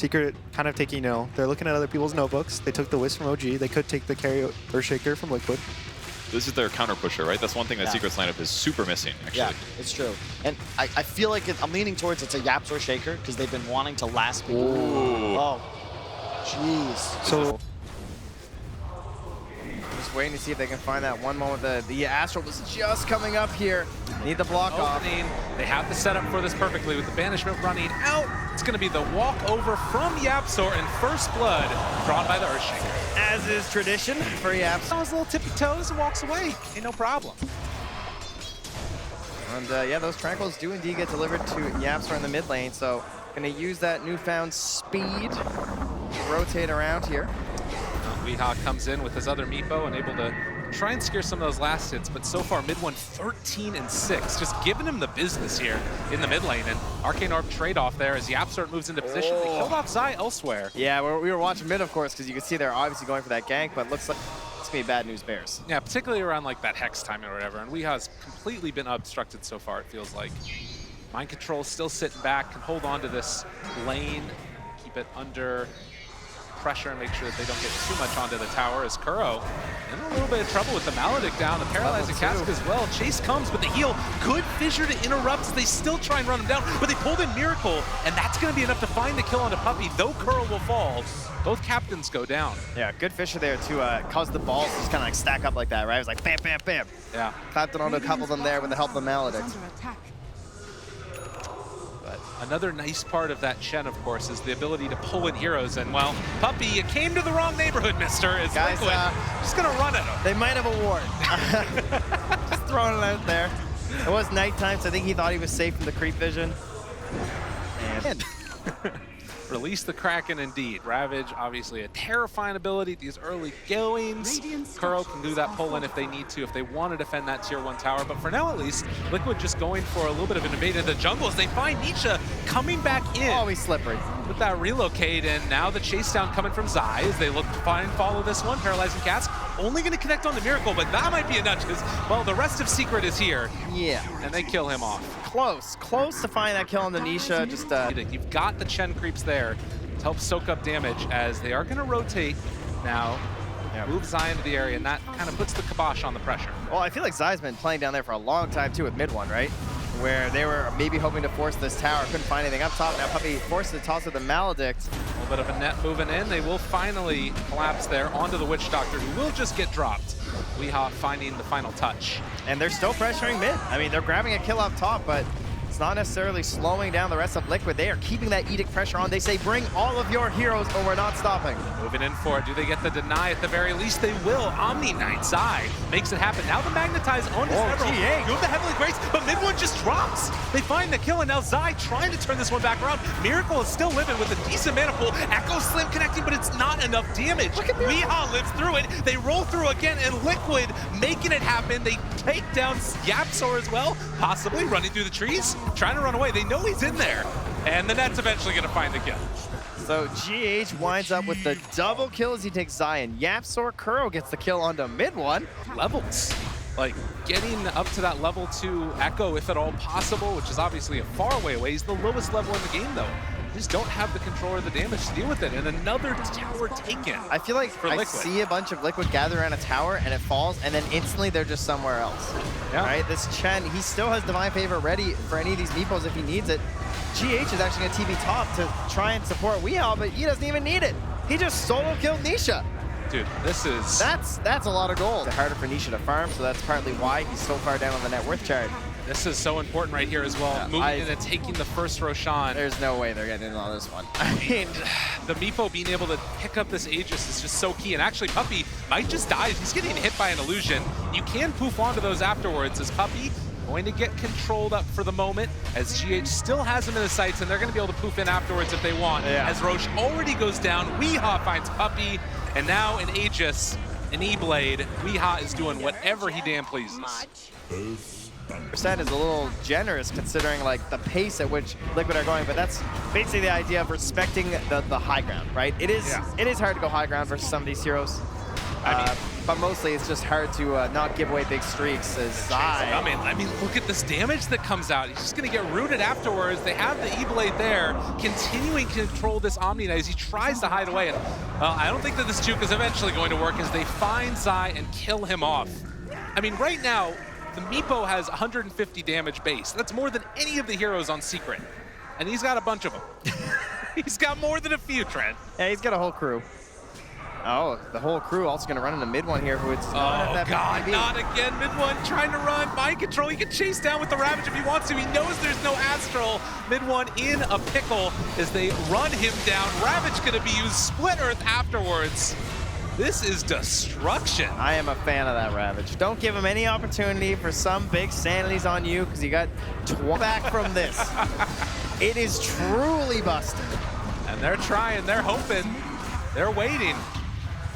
Secret kind of taking, they're looking at other people's notebooks. They took the Wisp from OG. They could take the carry Earthshaker from Liquid. This is their counter pusher, right? That's one thing that Secret's lineup is super missing, actually. Yeah, it's true. And I feel like I'm leaning towards it's a YapzOr Shaker because they've been wanting to last people. Ooh. Oh, jeez. So Just waiting to see if they can find that one moment. The Astral was just coming up here. Need the block off. They have the setup for this perfectly with the Banishment running out. It's going to be the walk over from YapzOr and First Blood drawn by the Earthshaker. As is tradition for Yaps. On his little tippy toes and walks away. Ain't no problem. And yeah, those Tranquils do indeed get delivered to YapzOr in the mid lane. So gonna use that newfound speed to rotate around here. Weehaw comes in with his other Meepo and able to try and scare some of those last hits, but so far mid one 13-6, just giving him the business here in the mid lane. And Arcane Orb trade-off there as YapzOr moves into position. They killed off Zai elsewhere. Yeah, we were watching mid, of course, because you can see they're obviously going for that gank, but looks like it's gonna be bad news bears. Yeah, particularly around like that Hex timing or whatever. And Weehaw's completely been obstructed so far, it feels like. Mind Control still sitting back, can hold on to this lane, keep it under pressure and make sure that they don't get too much onto the tower as Kuro in a little bit of trouble with the Maledict down, the Paralyzing Cask as well. Chase comes, but the heal, good Fissure to interrupt. They still try and run him down, but they pulled in Miracle, and that's going to be enough to find the kill onto Puppey, though Kuro will fall. Both captains go down. Yeah, good Fissure there to cause the balls to just kind of like stack up like that, right? It was like bam, bam, bam. Yeah. Clapped it onto a couple of them there with the help of the Maledict. But another nice part of that Shen, of course, is the ability to pull in heroes. And, well, Puppey, you came to the wrong neighborhood, mister. Is Guys, Liquid just going to run at him. They might have a ward. Just throwing it out there. It was nighttime, so I think he thought he was safe from the creep vision. And Release the Kraken indeed. Ravage, obviously a terrifying ability, these early goings. Kuro can do that pull in if they need to, if they want to defend that tier 1 tower. But for now, at least, Liquid just going for a little bit of an invade in the jungle as they find Nisha coming back in. oh, he's slippery. With that relocate, and now the chase down coming from Zai as they look to find follow this one. Paralyzing Cask only going to connect on the Miracle, but that might be enough because, well, the rest of Secret is here. Yeah. And they kill him off. Close to finding that kill on the Nisha. Just You've got the Chen creeps there to help soak up damage as they are going to rotate now. Move Zai into the area, and that kind of puts the kibosh on the pressure. Well, I feel like Zai's been playing down there for a long time too with mid one, right? Where they were maybe hoping to force this tower, couldn't find anything up top. Now Puppey forced the toss of the Maledict. A little bit of a net moving in. They will finally collapse there onto the Witch Doctor, who will just get dropped. Weehaw finding the final touch. And they're still pressuring mid. I mean, they're grabbing a kill up top, but it's not necessarily slowing down the rest of Liquid. They are keeping that Edict pressure on. They say, bring all of your heroes or we're not stopping. Moving in for it. Do they get the deny? At the very least, they will. Omni Knight Zai makes it happen. Now the Magnetize onto several. G8. You have the Heavenly Grace, but mid one just drops. They find the kill, and now Zai trying to turn this one back around. Miracle is still living with a decent mana pool. Echo Slim connecting, but it's not enough damage. Weehaw lives through it. They roll through again, and Liquid making it happen. They take down YapzOr as well, possibly running through the trees, trying to run away. They know he's in there, and the net's eventually going to find the kill. So GH winds up with the double kill as he takes Zion. YapzOr. Kuro gets the kill onto mid one. Levels. Like, getting up to that level 2 Echo, if at all possible, which is obviously a far way away. He's the lowest level in the game, though. They just don't have the control or the damage to deal with it. And another tower taken. I feel like I see a bunch of Liquid gather around a tower and it falls, and then instantly they're just somewhere else. Yeah. Right? This Chen, he still has Divine Favor ready for any of these meepos if he needs it. GH is actually going to TP top to try and support Weehaw, but he doesn't even need it. He just solo killed Nisha. Dude, this is... That's a lot of gold. It's harder for Nisha to farm, so that's partly why he's so far down on the net worth chart. This is so important right here as well. Yeah, Moving in and taking the first Roshan. There's no way they're getting in on this one. I mean, the Meepo being able to pick up this Aegis is just so key. And actually, Puppey might just die. He's getting hit by an illusion. You can poof onto those afterwards. As Puppey going to get controlled up for the moment, as GH still has him in the sights, and they're going to be able to poof in afterwards if they want. Yeah. As Roche already goes down, Weehaw finds Puppey, and now an Aegis, an E-Blade. Weehaw is doing whatever he damn pleases. percent is a little generous considering like the pace at which Liquid are going, but that's basically the idea of respecting the high ground, right? It is hard to go high ground versus some of these heroes. but mostly it's just hard to not give away big streaks as Zai. I mean, look at this damage that comes out. He's just going to get rooted afterwards. They have the E-Blade there, continuing to control this Omni Knight as he tries to hide away. And I don't think that this juke is eventually going to work as they find Zai and kill him off. I mean, right now, the Meepo has 150 damage base. That's more than any of the heroes on Secret. And he's got a bunch of them. He's got more than a few, Trent. Yeah, he's got a whole crew. Oh, the whole crew also going to run into mid one here, who it's not Oh, that God, BKB. not again. Mid one trying to run. Mind control. He can chase down with the Ravage if he wants to. He knows there's no Astral. Mid one in a pickle as they run him down. Ravage going to be used split earth afterwards. This is destruction. I am a fan of that Ravage. Don't give him any opportunity for some big sanities on you because you got back from this. It is truly busted. And they're trying, they're hoping, they're waiting.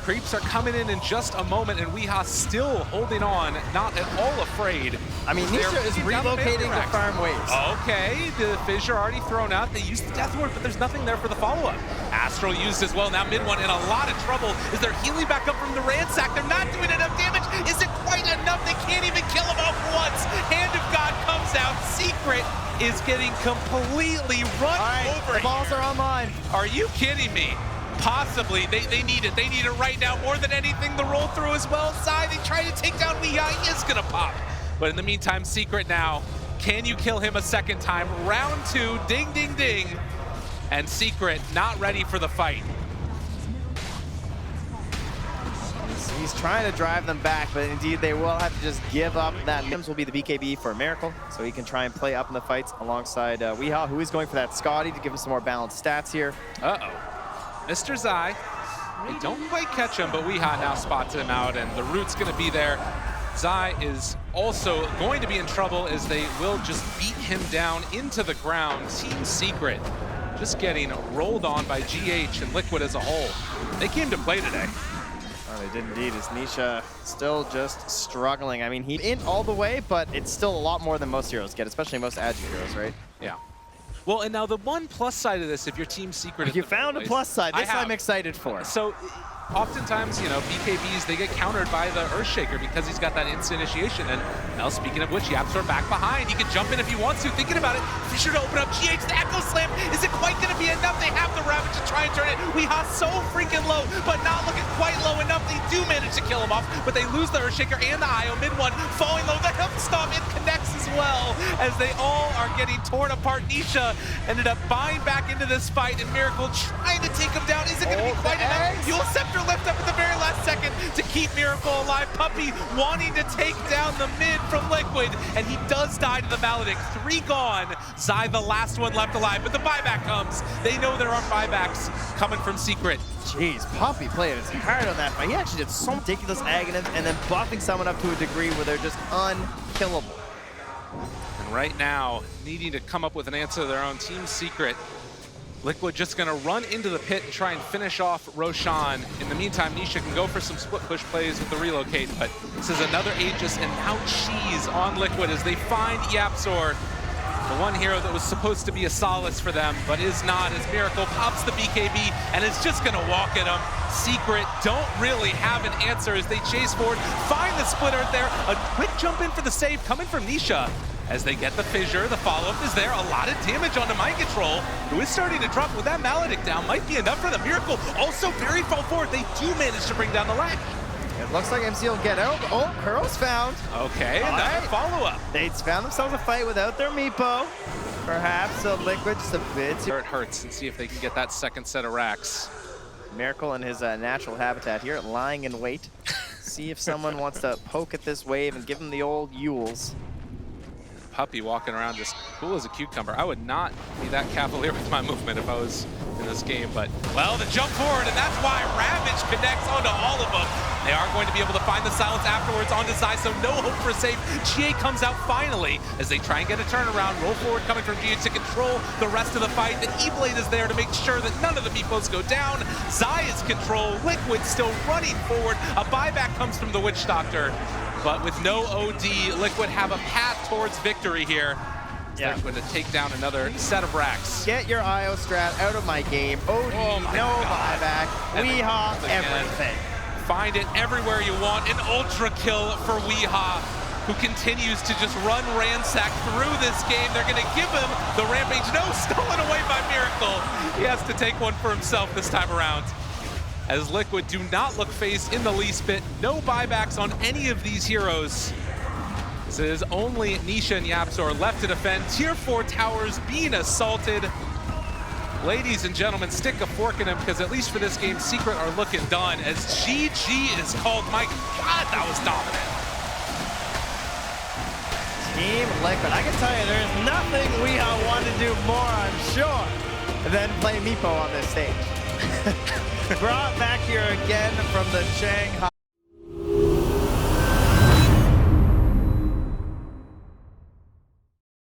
Creeps are coming in just a moment, and Weeha still holding on, not at all afraid. I mean, Nisha is relocating to farm waves. Okay, the fissure already thrown out. They used the Death Ward, but there's nothing there for the follow-up. Astral used as well. Now mid one in a lot of trouble as they're healing back up from the ransack. They're not doing enough damage. Is it quite enough? They can't even kill him off once. Hand of God comes out. Secret is getting completely run over. The balls are online. Are you kidding me? Possibly. They need it. They need it right now more than anything. The roll through as well. Zai, they try to take down Weeha. He is going to pop. But in the meantime, Secret now. Can you kill him a second time? Round two. Ding, ding, ding. And Secret not ready for the fight. He's trying to drive them back, but indeed they will have to just give up. That Mims will be the BKB for Miracle, so he can try and play up in the fights alongside Weeha, who is going for that Scotty to give him some more balanced stats here. Uh-oh. Mr. Zai, they don't quite catch him, but Weeha now spots him out, and the root's going to be there. Zai is also going to be in trouble as they will just beat him down into the ground. Team Secret just getting rolled on by GH and Liquid as a whole. They came to play today. Oh, they did indeed. Is Nisha still just struggling? I mean, he in all the way, but it's still a lot more than most heroes get, especially most Agi heroes, right? Yeah. Well, and now the one plus side of this, if your Team Secret... You found a plus side. This I'm excited for. So, oftentimes, you know, BKBs, they get countered by the Earthshaker because he's got that instant initiation. And now, speaking of which, Yaps are back behind. He can jump in if he wants to. Thinking about it, Fisher to open up. GH, the Echo Slam. Is it quite going to be enough? They have the Ravage to try and turn it. Weeha so freaking low, but not looking quite low enough. They do manage to kill him off, but they lose the Earthshaker and the IO. Mid one falling low. The Help Stop, it connects as well as they all are getting torn apart. Nisha ended up buying back into this fight, and Miracle trying to take him down. Is it going to be quite enough? Yule Scepter left up at the very last second to keep Miracle alive. Puppey wanting to take down the mid from Liquid, and he does die to the Maledict. 3 gone. Zai, the last one left alive, but the buyback comes. They know there are buybacks coming from Secret. Jeez, Puppey played his hard on that fight. He actually did some ridiculous agonist and then buffing someone up to a degree where they're just unkillable. And right now, needing to come up with an answer of their own. Team Secret, Liquid just going to run into the pit and try and finish off Roshan. In the meantime, Nisha can go for some split push plays with the relocate, but this is another Aegis and now Cheese on Liquid as they find Yapzor, the one hero that was supposed to be a solace for them, but is not, as Miracle pops the BKB and is just going to walk at him. Secret don't really have an answer as they chase forward, find the split earth there, a quick jump in for the save coming from Nisha. As they get the fissure, the follow-up is there. A lot of damage onto Mind Control, who is starting to drop with that Maledict down. Might be enough for the Miracle. Also very far forward. They do manage to bring down the lag. It looks like MC will get out. Oh, Curl's found. Okay, another follow-up. They found themselves a fight without their Meepo. Perhaps a Liquid just a bit. It hurts, and see if they can get that second set of racks. Miracle in his natural habitat here, lying in wait. See if someone wants to poke at this wave and give him the old Yules. Puppey walking around just cool as a cucumber. I would not be that cavalier with my movement if I was in this game, but, well, the jump forward, and that's why Ravage connects onto all of them. They are going to be able to find the silence afterwards onto Zai, so no hope for a save. GA comes out finally as they try and get a turnaround. Roll forward coming from GA to control the rest of the fight. The E-Blade is there to make sure that none of the Meepos go down. Zai is control. Liquid still running forward. A buyback comes from the Witch Doctor. But with no OD, Liquid have a path towards victory here. Yeah. They're going to take down another set of racks. Get your IO strat out of my game. OD, no buyback. Weeha, everything. find it everywhere you want. An ultra kill for Weehaw, who continues to just run ransack through this game. They're going to give him the Rampage. No, stolen away by Miracle. He has to take one for himself this time around. As Liquid do not look phased in the least bit. No buybacks on any of these heroes. This is only Nisha and Yapzor left to defend. Tier 4 towers being assaulted. Ladies and gentlemen, stick a fork in them, because at least for this game, Secret are looking done as GG is called. My God, that was dominant. Team Liquid. I can tell you, there's nothing we want to do more, I'm sure, than play Meepo on this stage. Brought back here again from the Shanghai.